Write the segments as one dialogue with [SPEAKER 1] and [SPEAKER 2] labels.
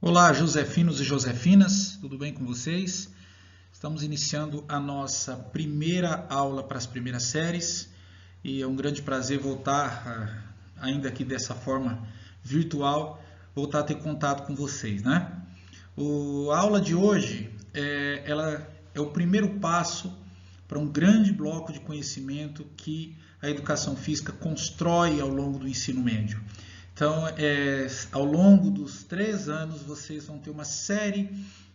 [SPEAKER 1] Olá, Josefinos e Josefinas, tudo bem com vocês? Estamos iniciando a nossa primeira aula para as primeiras séries e é um grande prazer voltar, ainda aqui dessa forma virtual, voltar a ter contato com vocês, né? A aula de hoje ela é o primeiro passo para um grande bloco de conhecimento que a educação física constrói ao longo do ensino médio. Então, ao longo dos 3 anos, vocês vão ter uma série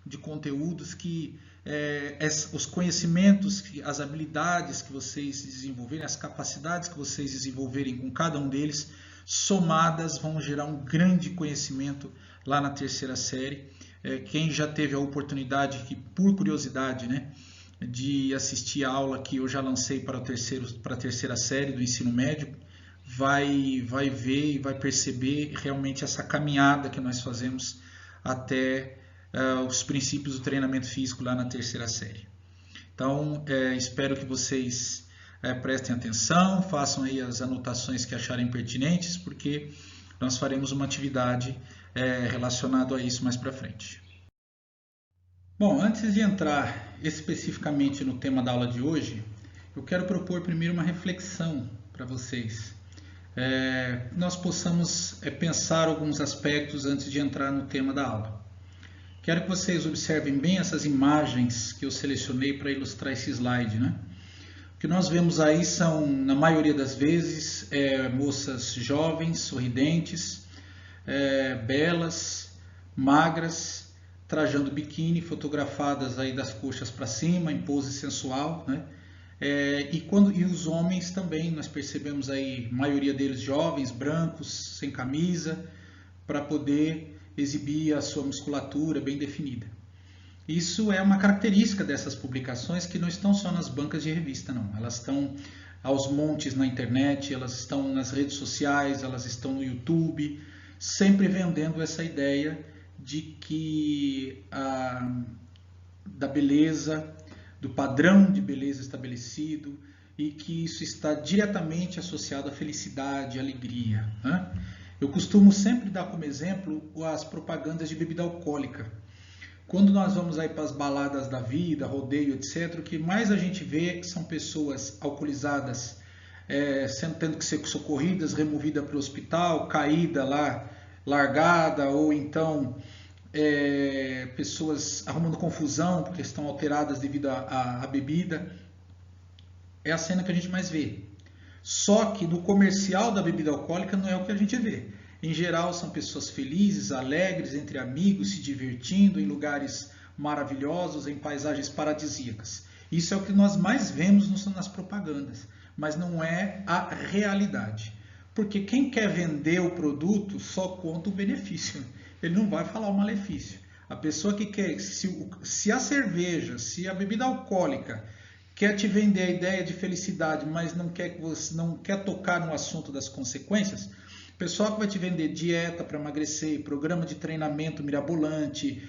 [SPEAKER 1] de conteúdos que os conhecimentos, as habilidades que vocês desenvolverem, as capacidades que vocês desenvolverem com cada um deles, somadas vão gerar um grande conhecimento lá na terceira série. Quem já teve a oportunidade, que por curiosidade, né, de assistir a aula que eu já lancei para a terceira série do ensino médio, vai ver e vai perceber realmente essa caminhada que nós fazemos até os princípios do treinamento físico lá na terceira série. Então, espero que vocês prestem atenção, façam aí as anotações que acharem pertinentes, porque nós faremos uma atividade relacionada a isso mais para frente. Bom, antes de entrar especificamente no tema da aula de hoje, eu quero propor primeiro uma reflexão para vocês. Nós possamos pensar alguns aspectos antes de entrar no tema da aula. Quero que vocês observem bem essas imagens que eu selecionei para ilustrar esse slide, né? O que nós vemos aí são, na maioria das vezes, moças jovens, sorridentes, belas, magras, trajando biquíni, fotografadas aí das coxas para cima, em pose sensual, né? E os homens também, nós percebemos aí, a maioria deles jovens, brancos, sem camisa, para poder exibir a sua musculatura bem definida. Isso é uma característica dessas publicações que não estão só nas bancas de revista, não. Elas estão aos montes na internet, elas estão nas redes sociais, elas estão no YouTube, sempre vendendo essa ideia de que da beleza, do padrão de beleza estabelecido e que isso está diretamente associado à felicidade, à alegria, né? Eu costumo sempre dar como exemplo as propagandas de bebida alcoólica. Quando nós vamos aí para as baladas da vida, rodeio, etc., o que mais a gente vê são pessoas alcoolizadas tendo que ser socorridas, removidas para o hospital, caída lá, largada, ou então pessoas arrumando confusão porque estão alteradas devido à bebida. É a cena que a gente mais vê. Só que no comercial da bebida alcoólica não é o que a gente vê. Em geral são pessoas felizes, alegres, entre amigos, se divertindo em lugares maravilhosos, em paisagens paradisíacas. Isso é o que nós mais vemos nas propagandas, mas não é a realidade. Porque quem quer vender o produto só conta o benefício. Ele não vai falar o malefício. A pessoa que quer, se a cerveja, se a bebida alcoólica quer te vender a ideia de felicidade, mas não quer tocar no assunto das consequências, o pessoal que vai te vender dieta para emagrecer, programa de treinamento mirabolante,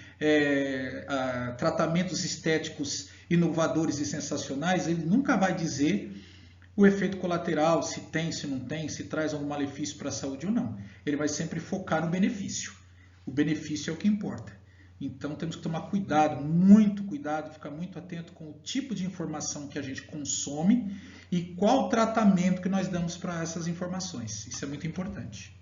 [SPEAKER 1] tratamentos estéticos inovadores e sensacionais, ele nunca vai dizer o efeito colateral, se tem, se não tem, se traz algum malefício para a saúde ou não. Ele vai sempre focar no benefício. O benefício é o que importa. Então temos que tomar cuidado, muito cuidado, ficar muito atento com o tipo de informação que a gente consome e qual tratamento que nós damos para essas informações. Isso é muito importante.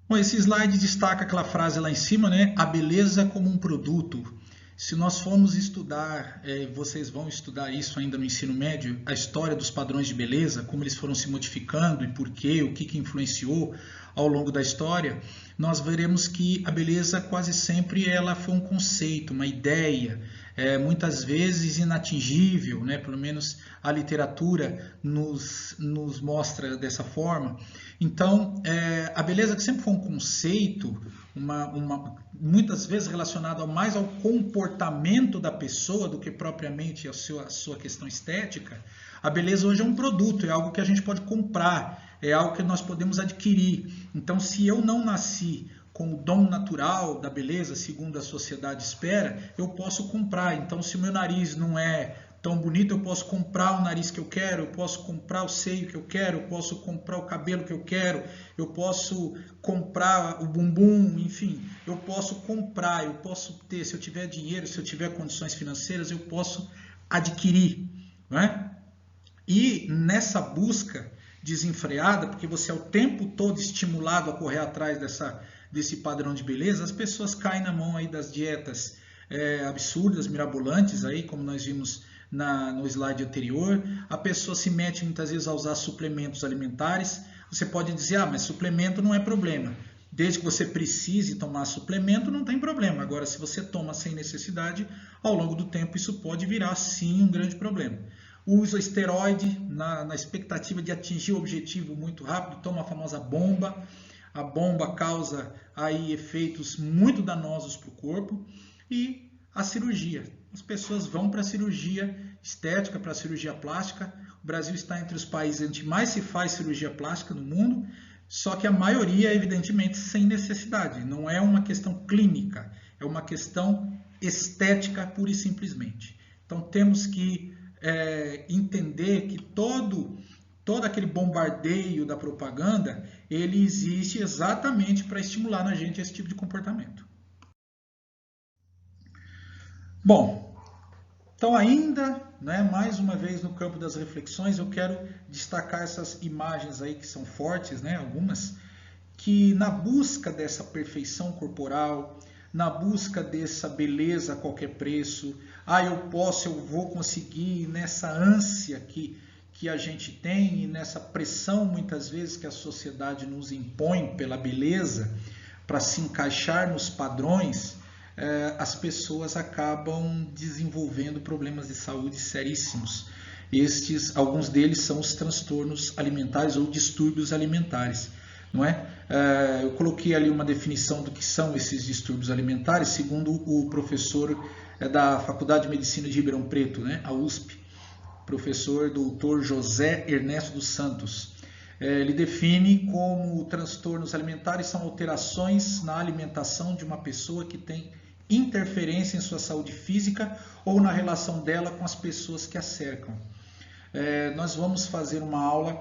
[SPEAKER 1] Bom, esse slide destaca aquela frase lá em cima, né? A beleza como um produto. Se nós formos estudar, vocês vão estudar isso ainda no ensino médio, a história dos padrões de beleza, como eles foram se modificando e por quê, o que influenciou ao longo da história, nós veremos que a beleza quase sempre ela foi um conceito, uma ideia, muitas vezes inatingível, né? Pelo menos a literatura nos mostra dessa forma. Então, a beleza que sempre foi um conceito, muitas vezes relacionado mais ao comportamento da pessoa do que propriamente a sua questão estética, a beleza hoje é um produto, é algo que a gente pode comprar, é algo que nós podemos adquirir. Então, se eu não nasci com o dom natural da beleza, segundo a sociedade espera, eu posso comprar. Então, se o meu nariz não é tão bonito, eu posso comprar o nariz que eu quero, eu posso comprar o seio que eu quero, eu posso comprar o cabelo que eu quero, eu posso comprar o bumbum, enfim, eu posso comprar, eu posso ter, se eu tiver dinheiro, se eu tiver condições financeiras, eu posso adquirir, não é? E nessa busca desenfreada, porque você é o tempo todo estimulado a correr atrás desse padrão de beleza, as pessoas caem na mão aí das dietas absurdas, mirabolantes, aí, como nós vimos no slide anterior. A pessoa se mete muitas vezes a usar suplementos alimentares. Você pode dizer, mas suplemento não é problema. Desde que você precise tomar suplemento, não tem problema. Agora, se você toma sem necessidade, ao longo do tempo isso pode virar, sim, um grande problema. Usa esteroide na expectativa de atingir o objetivo muito rápido, toma a famosa bomba. A bomba causa aí efeitos muito danosos para o corpo. E a cirurgia. As pessoas vão para a cirurgia estética, para a cirurgia plástica. O Brasil está entre os países onde mais se faz cirurgia plástica no mundo, só que a maioria, evidentemente, sem necessidade. Não é uma questão clínica, é uma questão estética pura e simplesmente. Então temos que entender que todo aquele bombardeio da propaganda, ele existe exatamente para estimular na gente esse tipo de comportamento. Bom, então ainda, mais uma vez no campo das reflexões, eu quero destacar essas imagens aí que são fortes, algumas, que na busca dessa perfeição corporal, na busca dessa beleza a qualquer preço, eu vou conseguir, nessa ânsia que a gente tem e nessa pressão muitas vezes que a sociedade nos impõe pela beleza para se encaixar nos padrões, as pessoas acabam desenvolvendo problemas de saúde seríssimos. Alguns deles são os transtornos alimentares ou distúrbios alimentares, não é? Eu coloquei ali uma definição do que são esses distúrbios alimentares, segundo o professor da Faculdade de Medicina de Ribeirão Preto, a USP, professor Dr. José Ernesto dos Santos. Ele define como transtornos alimentares são alterações na alimentação de uma pessoa que tem interferência em sua saúde física ou na relação dela com as pessoas que a cercam. Nós vamos fazer uma aula,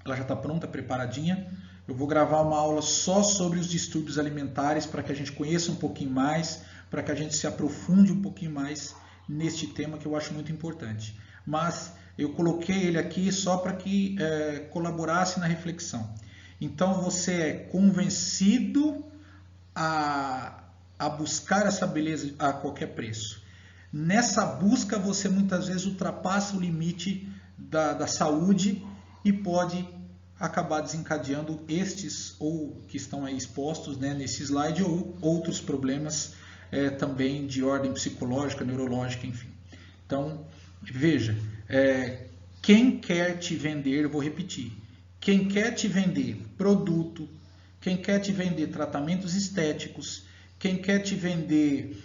[SPEAKER 1] ela já está pronta, preparadinha. Eu vou gravar uma aula só sobre os distúrbios alimentares para que a gente conheça um pouquinho mais, para que a gente se aprofunde um pouquinho mais neste tema que eu acho muito importante. Mas eu coloquei ele aqui só para que colaborasse na reflexão. Então você é convencido a buscar essa beleza a qualquer preço. Nessa busca você muitas vezes ultrapassa o limite da saúde e pode acabar desencadeando estes ou que estão aí expostos nesse slide ou outros problemas também de ordem psicológica, neurológica, enfim. Então, veja, quem quer te vender, eu vou repetir, quem quer te vender produto, quem quer te vender tratamentos estéticos, quem quer te vender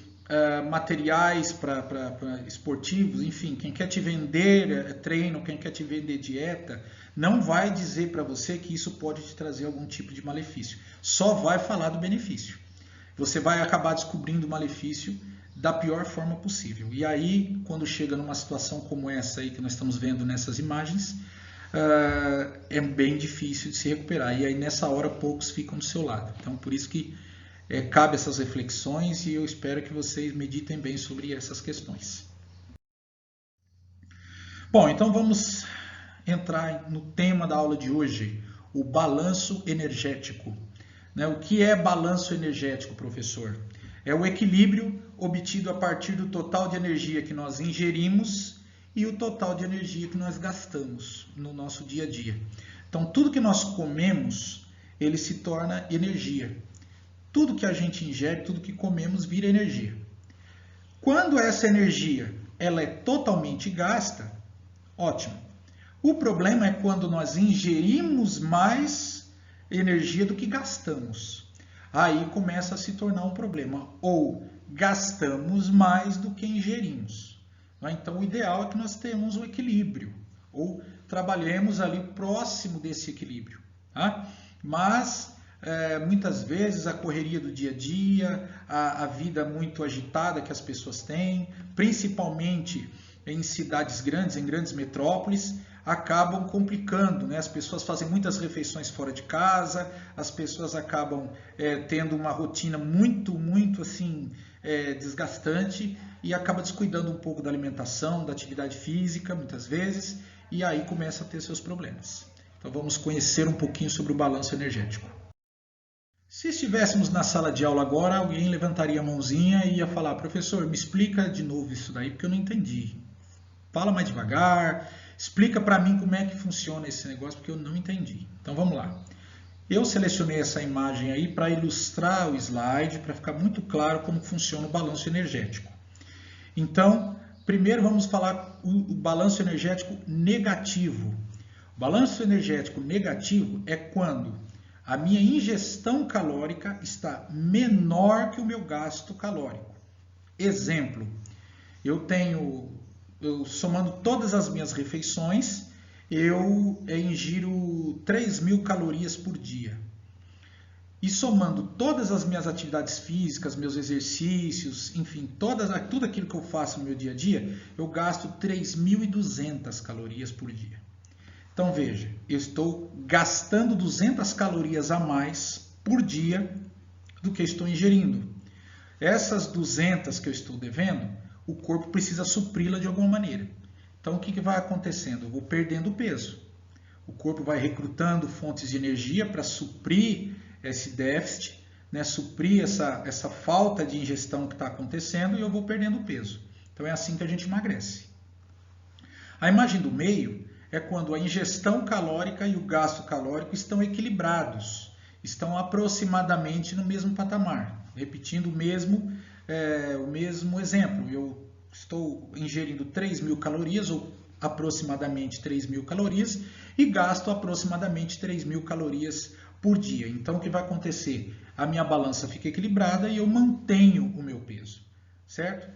[SPEAKER 1] materiais para esportivos, enfim, quem quer te vender treino, quem quer te vender dieta, não vai dizer para você que isso pode te trazer algum tipo de malefício. Só vai falar do benefício. Você vai acabar descobrindo o malefício da pior forma possível. E aí, quando chega numa situação como essa aí que nós estamos vendo nessas imagens, é bem difícil de se recuperar. E aí, nessa hora, poucos ficam do seu lado. Então, por isso que cabe essas reflexões e eu espero que vocês meditem bem sobre essas questões. Bom, então vamos entrar no tema da aula de hoje, o balanço energético. O que é balanço energético, professor? É o equilíbrio obtido a partir do total de energia que nós ingerimos e o total de energia que nós gastamos no nosso dia a dia. Então, tudo que nós comemos, ele se torna energia. Tudo que a gente ingere, tudo que comemos, vira energia. Quando essa energia ela é totalmente gasta, ótimo. O problema é quando nós ingerimos mais energia do que gastamos. Aí começa a se tornar um problema. Ou gastamos mais do que ingerimos. Então, o ideal é que nós tenhamos um equilíbrio. Ou trabalhemos ali próximo desse equilíbrio. Mas, muitas vezes, a correria do dia a dia, a vida muito agitada que as pessoas têm, principalmente em cidades grandes, em grandes metrópoles, acabam complicando, né? As pessoas fazem muitas refeições fora de casa, as pessoas acabam tendo uma rotina muito assim, desgastante e acaba descuidando um pouco da alimentação, da atividade física, muitas vezes, e aí começa a ter seus problemas. Então vamos conhecer um pouquinho sobre o balanço energético. Se estivéssemos na sala de aula agora, alguém levantaria a mãozinha e ia falar: professor, me explica de novo isso daí, porque eu não entendi. Fala mais devagar, explica para mim como é que funciona esse negócio, porque eu não entendi. Então vamos lá. Eu selecionei essa imagem aí para ilustrar o slide, para ficar muito claro como funciona o balanço energético. Então, primeiro vamos falar o balanço energético negativo. O balanço energético negativo é quando a minha ingestão calórica está menor que o meu gasto calórico. Exemplo, eu somando todas as minhas refeições, eu ingiro 3.000 calorias por dia. E somando todas as minhas atividades físicas, meus exercícios, enfim, tudo aquilo que eu faço no meu dia a dia, eu gasto 3.200 calorias por dia. Então veja, eu estou gastando 200 calorias a mais por dia do que estou ingerindo. Essas 200 que eu estou devendo, o corpo precisa supri-la de alguma maneira. Então o que vai acontecendo? Eu vou perdendo peso. O corpo vai recrutando fontes de energia para suprir esse déficit, né? Suprir essa falta de ingestão que está acontecendo, e eu vou perdendo peso. Então é assim que a gente emagrece. A imagem do meio é quando a ingestão calórica e o gasto calórico estão equilibrados, estão aproximadamente no mesmo patamar. Repetindo o mesmo exemplo, eu estou ingerindo 3.000 calorias, ou aproximadamente 3.000 calorias, e gasto aproximadamente 3.000 calorias por dia. Então, o que vai acontecer? A minha balança fica equilibrada e eu mantenho o meu peso, certo?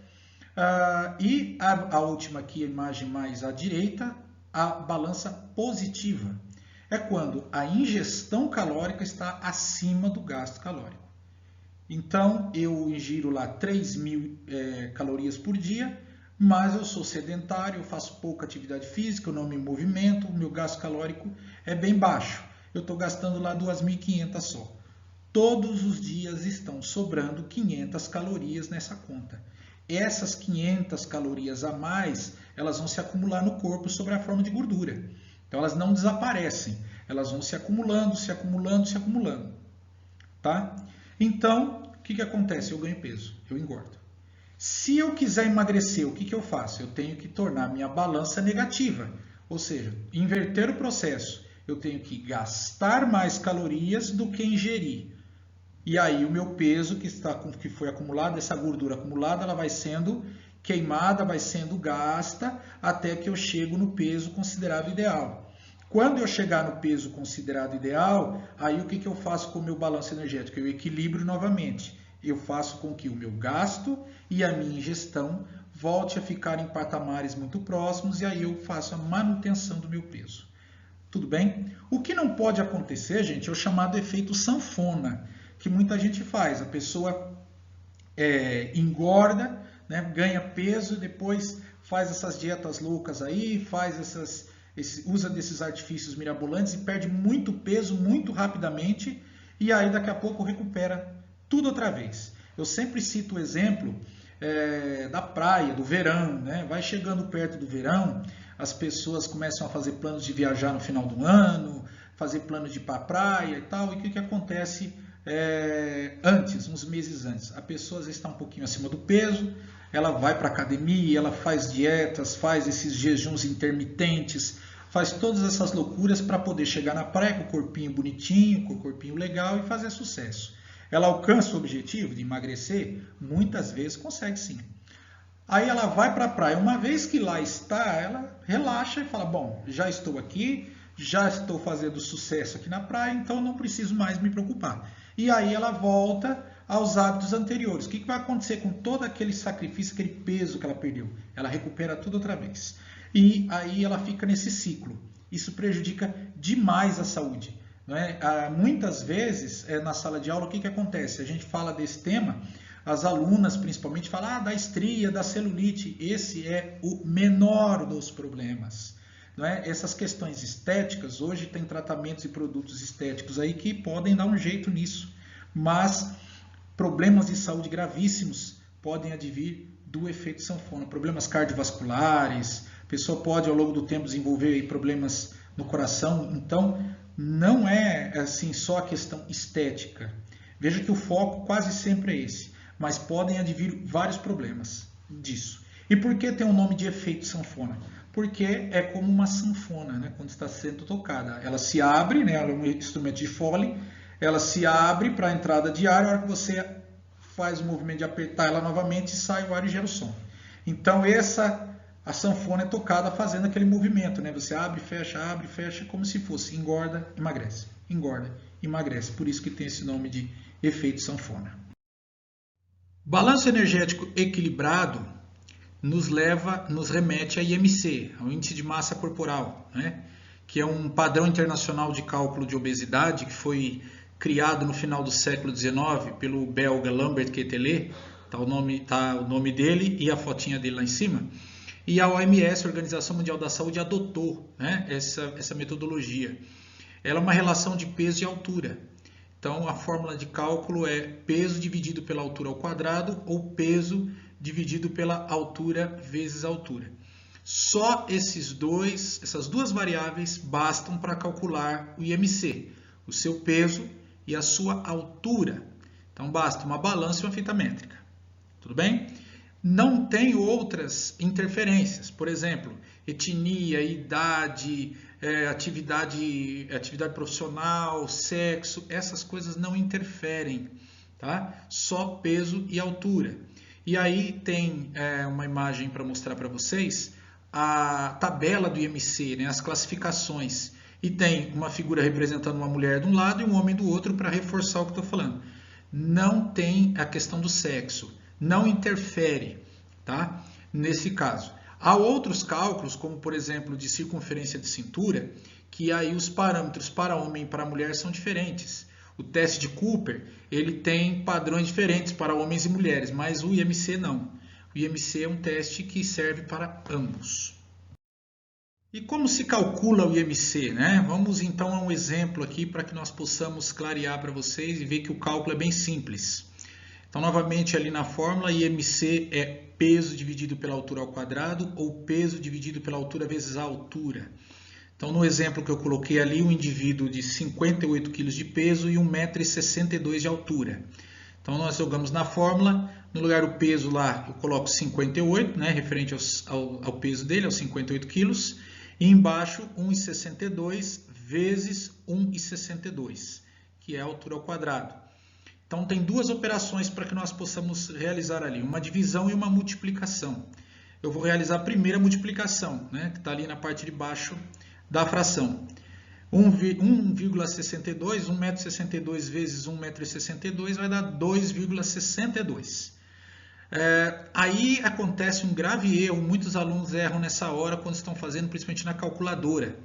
[SPEAKER 1] E a última aqui, a imagem mais à direita, a balança positiva. É quando a ingestão calórica está acima do gasto calórico. Então, eu ingiro lá 3.000 calorias por dia, mas eu sou sedentário, eu faço pouca atividade física, eu não me movimento, o meu gasto calórico é bem baixo. Eu estou gastando lá 2.500 só. Todos os dias estão sobrando 500 calorias nessa conta. Essas 500 calorias a mais, elas vão se acumular no corpo sob a forma de gordura. Então, elas não desaparecem, elas vão se acumulando, se acumulando, se acumulando. Tá? Então, o que acontece? Eu ganho peso, eu engordo. Se eu quiser emagrecer, o que eu faço? Eu tenho que tornar a minha balança negativa, ou seja, inverter o processo. Eu tenho que gastar mais calorias do que ingerir. E aí o meu peso que foi acumulado, essa gordura acumulada, ela vai sendo queimada, vai sendo gasta, até que eu chego no peso considerado ideal. Quando eu chegar no peso considerado ideal, aí o que eu faço com o meu balanço energético? Eu equilibro novamente. Eu faço com que o meu gasto e a minha ingestão volte a ficar em patamares muito próximos, e aí eu faço a manutenção do meu peso. Tudo bem? O que não pode acontecer, gente, é o chamado efeito sanfona, que muita gente faz. A pessoa engorda, né, ganha peso, depois faz essas dietas loucas aí, usa desses artifícios mirabolantes e perde muito peso muito rapidamente, e aí daqui a pouco recupera tudo outra vez. Eu sempre cito o exemplo da praia, do verão, né? Vai chegando perto do verão, as pessoas começam a fazer planos de viajar no final do ano, fazer planos de ir para a praia e tal, e o que acontece antes, uns meses antes? A pessoa às vezes está um pouquinho acima do peso, ela vai para a academia, ela faz dietas, faz esses jejuns intermitentes, faz todas essas loucuras para poder chegar na praia com o corpinho bonitinho, com o corpinho legal e fazer sucesso. Ela alcança o objetivo de emagrecer? Muitas vezes consegue sim. Aí ela vai para a praia. Uma vez que lá está, ela relaxa e fala: bom, já estou aqui, já estou fazendo sucesso aqui na praia, então não preciso mais me preocupar. E aí ela volta aos hábitos anteriores. O que vai acontecer com todo aquele sacrifício, aquele peso que ela perdeu? Ela recupera tudo outra vez. E aí ela fica nesse ciclo. Isso prejudica demais a saúde. Não é? Muitas vezes, na sala de aula, o que acontece? A gente fala desse tema, as alunas principalmente falam da estria, da celulite. Esse é o menor dos problemas. Não é? Essas questões estéticas, hoje tem tratamentos e produtos estéticos aí que podem dar um jeito nisso, mas problemas de saúde gravíssimos podem advir do efeito sanfona. Problemas cardiovasculares, a pessoa pode ao longo do tempo desenvolver aí problemas no coração. Então, não é assim só a questão estética. Veja que o foco quase sempre é esse, mas podem advir vários problemas disso. E por que tem o nome de efeito sanfona? Porque é como uma sanfona, né, quando está sendo tocada. Ela se abre, né, ela é um instrumento de fole, ela se abre para a entrada de ar, a hora que você faz o movimento de apertar ela novamente, sai o ar e gera o som. Então a sanfona é tocada fazendo aquele movimento, né? Você abre, fecha, como se fosse engorda, emagrece. Por isso que tem esse nome de efeito sanfona. Balanço energético equilibrado nos remete a IMC, ao índice de massa corporal, né? Que é um padrão internacional de cálculo de obesidade que foi criado no final do século XIX pelo belga Lambert Quetelet, tá o nome dele e a fotinha dele lá em cima. E a OMS, a Organização Mundial da Saúde, adotou, né, essa metodologia. Ela é uma relação de peso e altura. Então, a fórmula de cálculo é peso dividido pela altura ao quadrado ou peso dividido pela altura vezes a altura. Só essas duas variáveis bastam para calcular o IMC, o seu peso e a sua altura. Então, basta uma balança e uma fita métrica. Tudo bem? Não tem outras interferências, por exemplo, etnia, idade, atividade profissional, sexo, essas coisas não interferem, tá? Só peso e altura. E aí tem uma imagem para mostrar para vocês a tabela do IMC, né, as classificações. E tem uma figura representando uma mulher de um lado e um homem do outro para reforçar o que estou falando. Não tem a questão do sexo. Não interfere, tá? Nesse caso. Há outros cálculos, como por exemplo de circunferência de cintura, que aí os parâmetros para homem e para mulher são diferentes. O teste de Cooper, ele tem padrões diferentes para homens e mulheres, mas o IMC não. O IMC é um teste que serve para ambos. E como se calcula o IMC, né? Vamos então a um exemplo aqui para que nós possamos clarear para vocês e ver que o cálculo é bem simples. Então, novamente, ali na fórmula, IMC é peso dividido pela altura ao quadrado ou peso dividido pela altura vezes a altura. Então, no exemplo que eu coloquei ali, um indivíduo de 58 kg de peso e 1,62 m de altura. Então, nós jogamos na fórmula, no lugar do peso lá, eu coloco 58, né, referente ao peso dele, aos 58 kg, e embaixo 1,62 vezes 1,62, que é a altura ao quadrado. Então, tem duas operações para que nós possamos realizar ali, uma divisão e uma multiplicação. Eu vou realizar a primeira multiplicação, né, que está ali na parte de baixo da fração. 1,62, 1,62 m vezes 1,62 m vai dar 2,62. Aí acontece um grave erro, muitos alunos erram nessa hora quando estão fazendo, principalmente na calculadora.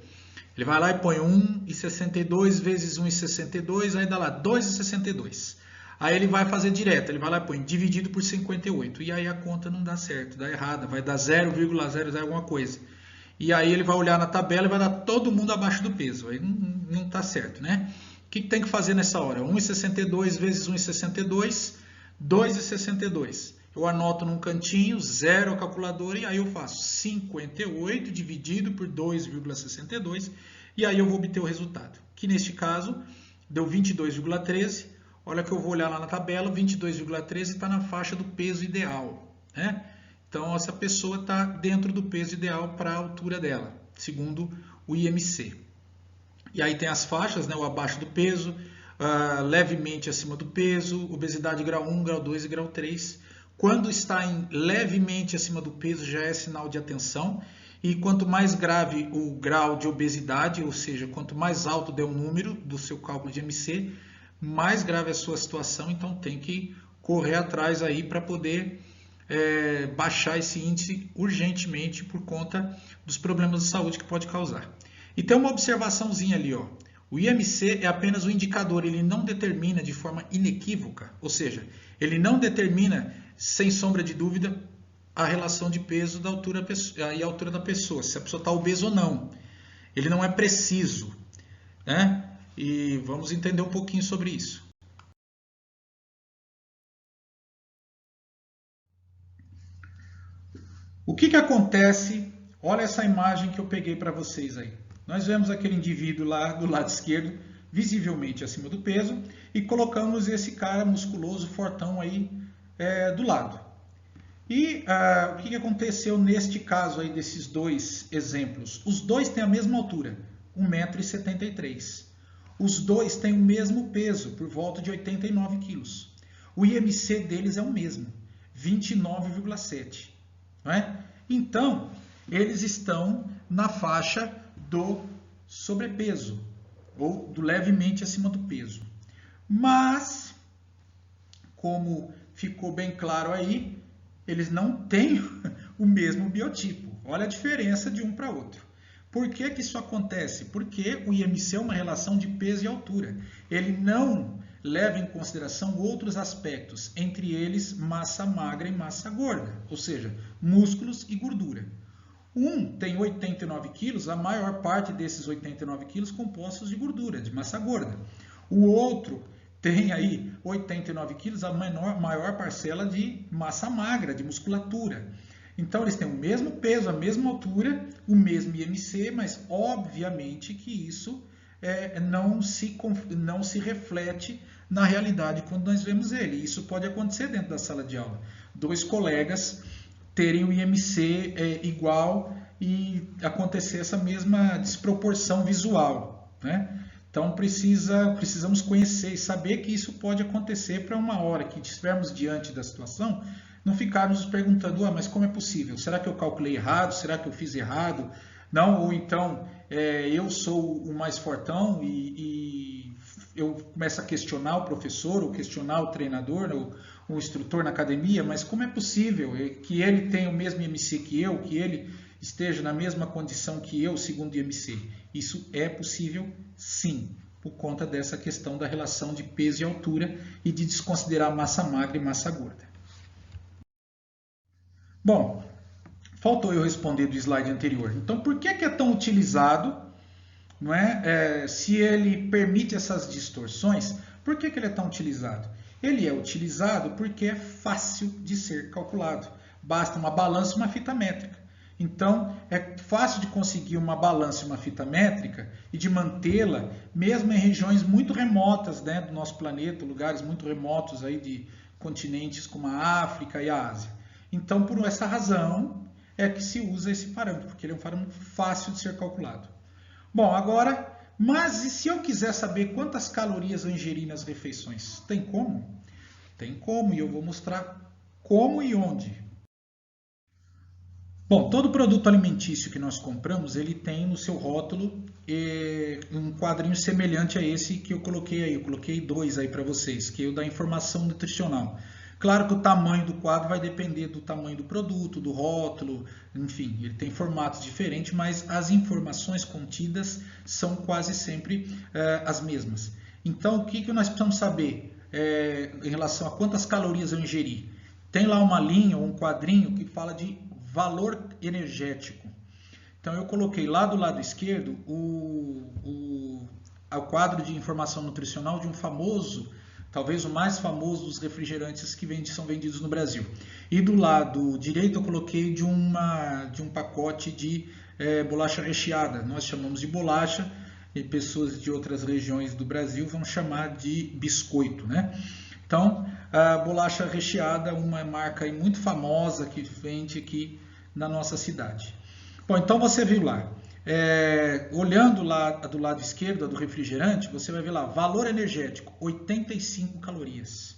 [SPEAKER 1] Ele vai lá e põe 1,62 vezes 1,62, aí dá lá 2,62. Aí ele vai fazer direto, ele vai lá e põe dividido por 58. E aí a conta não dá certo, dá errada, vai dar 0,00 alguma coisa. E aí ele vai olhar na tabela e vai dar todo mundo abaixo do peso. Aí não está certo, né? O que tem que fazer nessa hora? 1,62 vezes 1,62, 2,62. Eu anoto num cantinho, zero a calculadora, e aí eu faço 58 dividido por 2,62, e aí eu vou obter o resultado. Que neste caso deu 22,13. Olha que eu vou olhar lá na tabela, 22,13 está na faixa do peso ideal, né? Então, essa pessoa está dentro do peso ideal para a altura dela, segundo o IMC. E aí tem as faixas, né? O abaixo do peso, levemente acima do peso, obesidade grau 1, grau 2 e grau 3. Quando está em levemente acima do peso, já é sinal de atenção. E quanto mais grave o grau de obesidade, ou seja, quanto mais alto der o número do seu cálculo de IMC, mais grave é a sua situação, então tem que correr atrás aí para poder baixar esse índice urgentemente por conta dos problemas de saúde que pode causar. E tem uma observaçãozinha ali, ó. O IMC é apenas um indicador, ele não determina de forma inequívoca, ou seja, ele não determina, sem sombra de dúvida, a relação de peso da altura e a altura da pessoa, se a pessoa está obesa ou não. Ele não é preciso, né? E vamos entender um pouquinho sobre isso. O que acontece? Olha essa imagem que eu peguei para vocês aí. Nós vemos aquele indivíduo lá do lado esquerdo, visivelmente acima do peso, e colocamos esse cara musculoso, fortão aí do lado. E o que aconteceu neste caso aí desses dois exemplos? Os dois têm a mesma altura, 1,73 m. Os dois têm o mesmo peso, por volta de 89 kg. O IMC deles é o mesmo, 29,7. Não é? Então, eles estão na faixa do sobrepeso, ou do levemente acima do peso. Mas, como ficou bem claro aí, eles não têm o mesmo biotipo. Olha a diferença de um para outro. Por que isso acontece? Porque o IMC é uma relação de peso e altura. Ele não leva em consideração outros aspectos, entre eles massa magra e massa gorda, ou seja, músculos e gordura. Um tem 89 quilos, a maior parte desses 89 quilos compostos de gordura, de massa gorda. O outro tem aí 89 quilos, a maior parcela de massa magra, de musculatura. Então eles têm o mesmo peso, a mesma altura, o mesmo IMC, mas obviamente que isso não se reflete na realidade quando nós vemos ele. Isso pode acontecer dentro da sala de aula. Dois colegas terem o IMC igual e acontecer essa mesma desproporção visual, né? Então precisamos conhecer e saber que isso pode acontecer para uma hora que estivermos diante da situação, não ficarmos nos perguntando, mas como é possível? Será que eu calculei errado? Será que eu fiz errado? Não, ou então eu sou o mais fortão e eu começo a questionar o professor, ou questionar o treinador, ou o instrutor na academia, mas como é possível que ele tenha o mesmo IMC que eu, que ele esteja na mesma condição que eu, segundo o IMC? Isso é possível, sim, por conta dessa questão da relação de peso e altura e de desconsiderar massa magra e massa gorda. Bom, faltou eu responder do slide anterior. Então, por que é tão utilizado, não é? Se ele permite essas distorções, por que ele é tão utilizado? Ele é utilizado porque é fácil de ser calculado. Basta uma balança e uma fita métrica. Então, é fácil de conseguir uma balança e uma fita métrica e de mantê-la, mesmo em regiões muito remotas, né, do nosso planeta, lugares muito remotos aí de continentes como a África e a Ásia. Então, por essa razão, é que se usa esse parâmetro, porque ele é um parâmetro fácil de ser calculado. Bom, agora, mas e se eu quiser saber quantas calorias eu ingeri nas refeições? Tem como? Tem como, e eu vou mostrar como e onde. Bom, todo produto alimentício que nós compramos, ele tem no seu rótulo um quadrinho semelhante a esse que eu coloquei aí. Eu coloquei dois aí para vocês, que é o da informação nutricional. Claro que o tamanho do quadro vai depender do tamanho do produto, do rótulo, enfim, ele tem formatos diferentes, mas as informações contidas são quase sempre as mesmas. Então, o que nós precisamos saber em relação a quantas calorias eu ingeri? Tem lá uma linha ou um quadrinho que fala de valor energético. Então, eu coloquei lá do lado esquerdo o quadro de informação nutricional de um famoso, talvez o mais famoso dos refrigerantes que são vendidos no Brasil. E do lado direito eu coloquei de um pacote de bolacha recheada. Nós chamamos de bolacha e pessoas de outras regiões do Brasil vão chamar de biscoito, né? Então, a bolacha recheada, uma marca muito famosa que vende aqui na nossa cidade. Bom, então você viu lá. Olhando lá do lado esquerdo do refrigerante, você vai ver lá, valor energético, 85 calorias.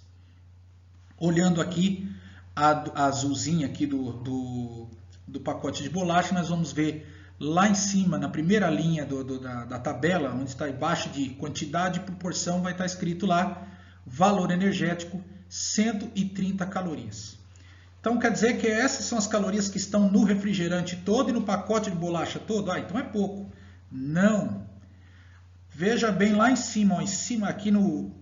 [SPEAKER 1] Olhando aqui, a azulzinha aqui do pacote de bolacha, nós vamos ver lá em cima, na primeira linha da tabela, onde está embaixo de quantidade e proporção, vai estar escrito lá, valor energético, 130 calorias. Então quer dizer que essas são as calorias que estão no refrigerante todo e no pacote de bolacha todo? Então é pouco. Não. Veja bem lá em cima, ó, em cima aqui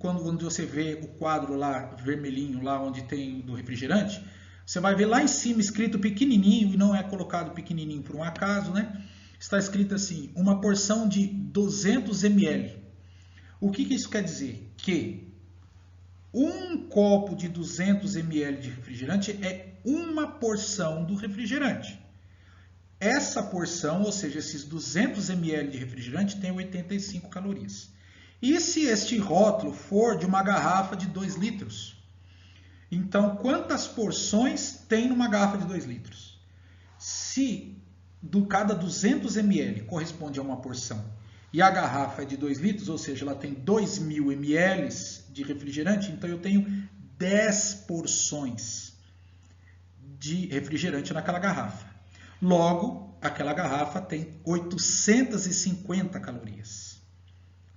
[SPEAKER 1] quando você vê o quadro lá vermelhinho, lá onde tem do refrigerante, você vai ver lá em cima escrito pequenininho, e não é colocado pequenininho por um acaso, né? Está escrito assim, uma porção de 200 ml. O que isso quer dizer? Que um copo de 200 ml de refrigerante é uma porção do refrigerante. Essa porção, ou seja, esses 200 ml de refrigerante tem 85 calorias. E se este rótulo for de uma garrafa de 2 litros? Então, quantas porções tem numa garrafa de 2 litros? Se cada 200 ml corresponde a uma porção e a garrafa é de 2 litros, ou seja, ela tem 2.000 ml de refrigerante, então eu tenho 10 porções de refrigerante naquela garrafa. Logo, aquela garrafa tem 850 calorias,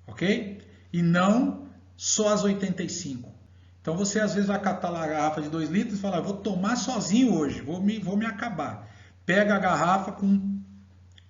[SPEAKER 1] ok? E não só as 85. Então você às vezes vai catar lá a garrafa de 2 litros e fala, vou tomar sozinho hoje, vou me acabar. Pega a garrafa com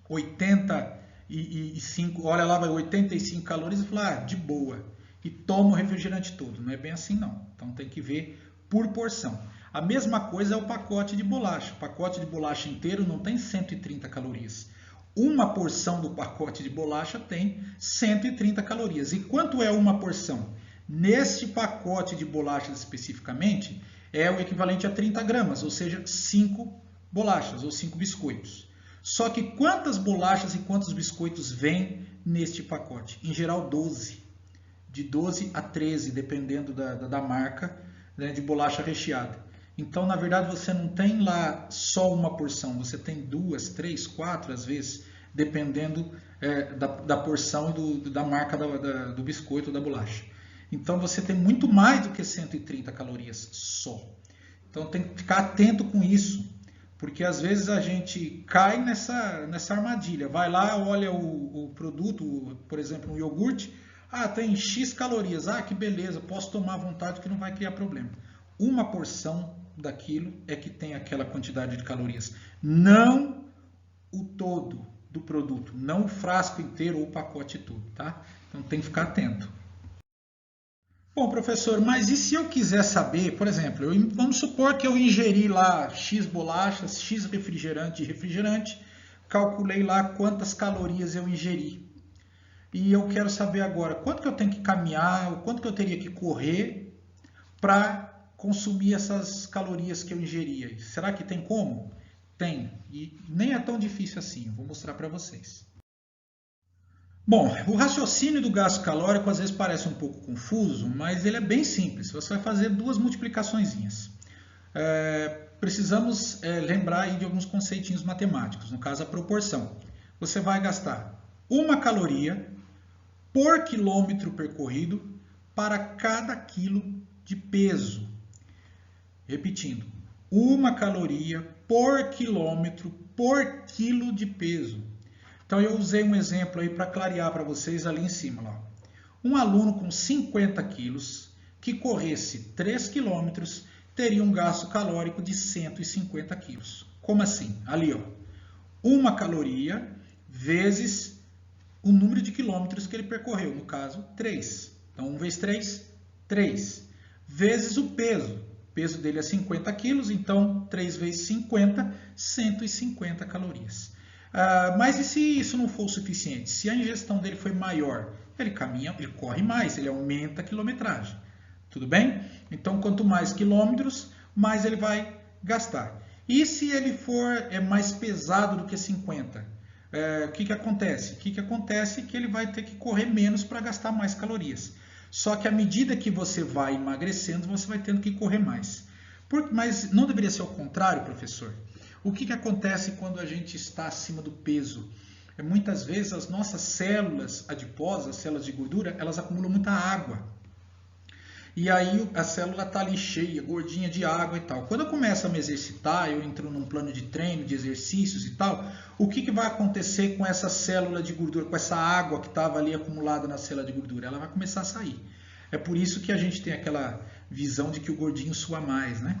[SPEAKER 1] 85, olha lá, vai 85 calorias e fala, de boa. E toma o refrigerante todo. Não é bem assim não. Então tem que ver por porção. A mesma coisa é o pacote de bolacha. O pacote de bolacha inteiro não tem 130 calorias. Uma porção do pacote de bolacha tem 130 calorias. E quanto é uma porção? Neste pacote de bolachas especificamente, é o equivalente a 30 gramas, ou seja, 5 bolachas ou 5 biscoitos. Só que quantas bolachas e quantos biscoitos vêm neste pacote? Em geral, 12. De 12 a 13, dependendo da marca, né, de bolacha recheada. Então, na verdade, você não tem lá só uma porção, você tem 2, 3, 4, às vezes, dependendo da porção e da marca do biscoito ou da bolacha. Então, você tem muito mais do que 130 calorias só. Então, tem que ficar atento com isso, porque às vezes a gente cai nessa armadilha. Vai lá, olha o produto, por exemplo, um iogurte, tem X calorias, que beleza, posso tomar à vontade que não vai criar problema. Uma porção daquilo é que tem aquela quantidade de calorias, não o todo do produto, não o frasco inteiro ou o pacote todo, tá? Então tem que ficar atento. Bom, professor, mas e se eu quiser saber, por exemplo, vamos supor que eu ingeri lá X bolachas, X refrigerante, calculei lá quantas calorias eu ingeri. E eu quero saber agora quanto que eu tenho que caminhar, o quanto que eu teria que correr para consumir essas calorias que eu ingeri. Será que tem como? Tem. E nem é tão difícil assim. Eu vou mostrar para vocês. Bom, o raciocínio do gasto calórico às vezes parece um pouco confuso, mas ele é bem simples. Você vai fazer 2 multiplicaçõezinhas. Precisamos lembrar aí de alguns conceitinhos matemáticos. No caso, a proporção. Você vai gastar 1 caloria por quilômetro percorrido para cada quilo de peso. Repetindo, 1 caloria por quilômetro por quilo de peso. Então eu usei um exemplo aí para clarear para vocês ali em cima. Lá. Um aluno com 50 quilos que corresse 3 quilômetros teria um gasto calórico de 150 quilos. Como assim? Ali, ó, 1 caloria vezes o número de quilômetros que ele percorreu, no caso, 3. Então, 1 vezes 3, 3. Vezes o peso. O peso dele é 50 quilos, então 3 vezes 50, 150 calorias. Mas e se isso não for o suficiente? Se a ingestão dele foi maior, ele caminha, ele corre mais, ele aumenta a quilometragem. Tudo bem? Então, quanto mais quilômetros, mais ele vai gastar. E se ele for mais pesado do que 50? O que acontece? O que acontece é que ele vai ter que correr menos para gastar mais calorias. Só que à medida que você vai emagrecendo, você vai tendo que correr mais. Mas não deveria ser o contrário, professor? O que acontece quando a gente está acima do peso? Muitas vezes as nossas células adiposas, células de gordura, elas acumulam muita água. E aí a célula está ali cheia, gordinha de água e tal. Quando eu começo a me exercitar, eu entro num plano de treino, de exercícios e tal, o que vai acontecer com essa célula de gordura, com essa água que estava ali acumulada na célula de gordura? Ela vai começar a sair. É por isso que a gente tem aquela visão de que o gordinho sua mais, né?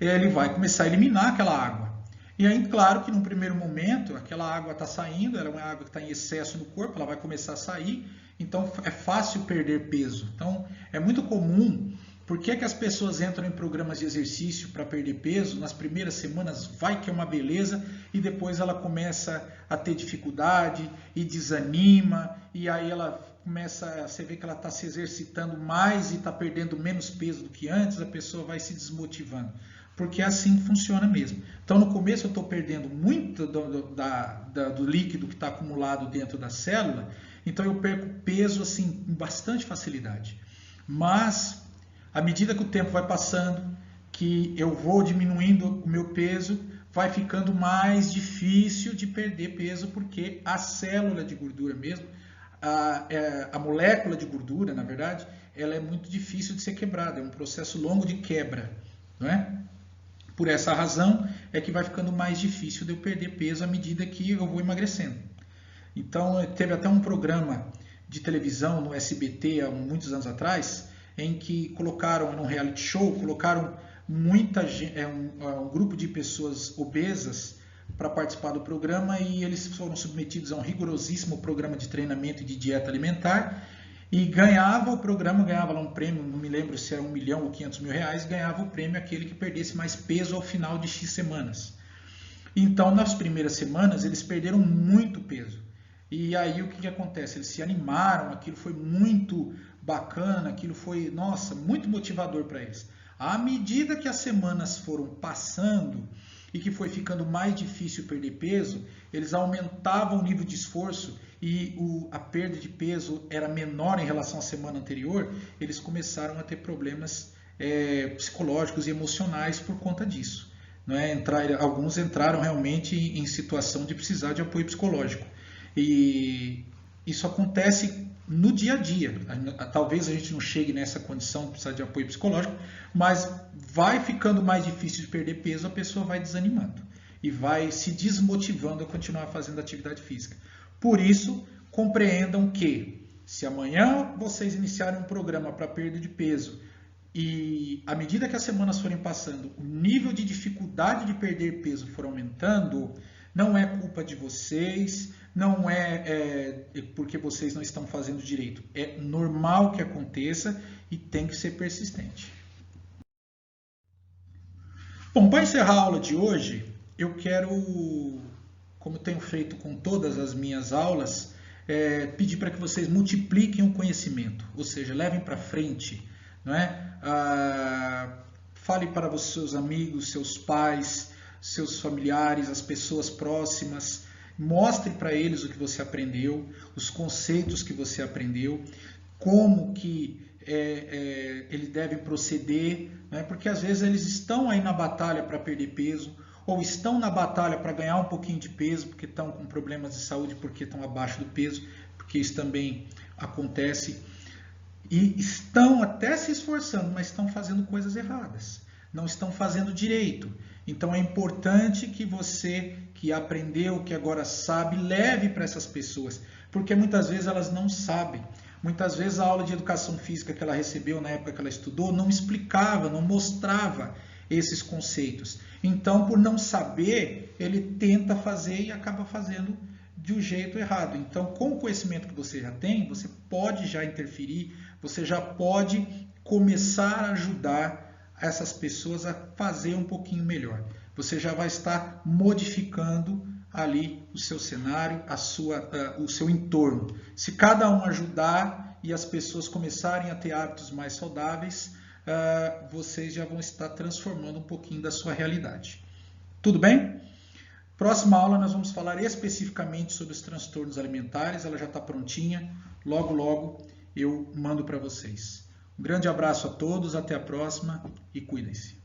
[SPEAKER 1] Ele vai começar a eliminar aquela água. E aí, claro que num primeiro momento, aquela água está saindo, ela é uma água que está em excesso no corpo, ela vai começar a sair, então é fácil perder peso. Então é muito comum. Por que as pessoas entram em programas de exercício para perder peso? Nas primeiras semanas vai que é uma beleza e depois ela começa a ter dificuldade e desanima, e aí ela começa, você vê que ela está se exercitando mais e está perdendo menos peso do que antes, a pessoa vai se desmotivando, porque é assim que funciona mesmo. Então no começo eu estou perdendo muito do líquido que está acumulado dentro da célula, então eu perco peso assim com bastante facilidade, mas à medida que o tempo vai passando, que eu vou diminuindo o meu peso, vai ficando mais difícil de perder peso, porque a célula de gordura mesmo, a molécula de gordura, na verdade, ela é muito difícil de ser quebrada, é um processo longo de quebra, não é? Por essa razão é que vai ficando mais difícil de eu perder peso à medida que eu vou emagrecendo. Então, teve até um programa de televisão no SBT há muitos anos atrás, em que colocaram, num reality show, colocaram um grupo de pessoas obesas para participar do programa, e eles foram submetidos a um rigorosíssimo programa de treinamento e de dieta alimentar, e ganhava o programa, ganhava lá um prêmio, não me lembro se era 1 milhão ou 500 mil reais, ganhava o prêmio aquele que perdesse mais peso ao final de X semanas. Então, nas primeiras semanas, eles perderam muito peso. E aí o que acontece? Eles se animaram, aquilo foi muito bacana, aquilo foi, nossa, muito motivador para eles. À medida que as semanas foram passando e que foi ficando mais difícil perder peso, eles aumentavam o nível de esforço e a perda de peso era menor em relação à semana anterior, eles começaram a ter problemas psicológicos e emocionais por conta disso. Não é? Alguns entraram realmente em situação de precisar de apoio psicológico. E isso acontece no dia a dia. Talvez a gente não chegue nessa condição de precisar de apoio psicológico, mas vai ficando mais difícil de perder peso, a pessoa vai desanimando e vai se desmotivando a continuar fazendo atividade física. Por isso, compreendam que se amanhã vocês iniciarem um programa para perda de peso e à medida que as semanas forem passando, o nível de dificuldade de perder peso for aumentando, não é culpa de vocês, não é porque vocês não estão fazendo direito. É normal que aconteça e tem que ser persistente. Bom, para encerrar a aula de hoje, eu quero, como tenho feito com todas as minhas aulas, pedir para que vocês multipliquem o conhecimento, ou seja, levem para frente, não é? Fale para os seus amigos, seus pais, seus familiares, as pessoas próximas, mostre para eles o que você aprendeu, os conceitos que você aprendeu, como que eles devem proceder, né? Porque às vezes eles estão aí na batalha para perder peso, ou estão na batalha para ganhar um pouquinho de peso, porque estão com problemas de saúde, porque estão abaixo do peso, porque isso também acontece, e estão até se esforçando, mas estão fazendo coisas erradas, não estão fazendo direito. Então é importante que você, que aprendeu, que agora sabe, leve para essas pessoas, porque muitas vezes elas não sabem. Muitas vezes a aula de educação física que ela recebeu na época que ela estudou não explicava, não mostrava esses conceitos. Então, por não saber, ele tenta fazer e acaba fazendo de um jeito errado. Então, com o conhecimento que você já tem, você pode já interferir, você já pode começar a ajudar essas pessoas a fazer um pouquinho melhor. Você já vai estar modificando ali o seu cenário, o seu entorno. Se cada um ajudar e as pessoas começarem a ter hábitos mais saudáveis, vocês já vão estar transformando um pouquinho da sua realidade. Tudo bem? Próxima aula nós vamos falar especificamente sobre os transtornos alimentares, ela já está prontinha, logo eu mando para vocês. Um grande abraço a todos, até a próxima e cuidem-se.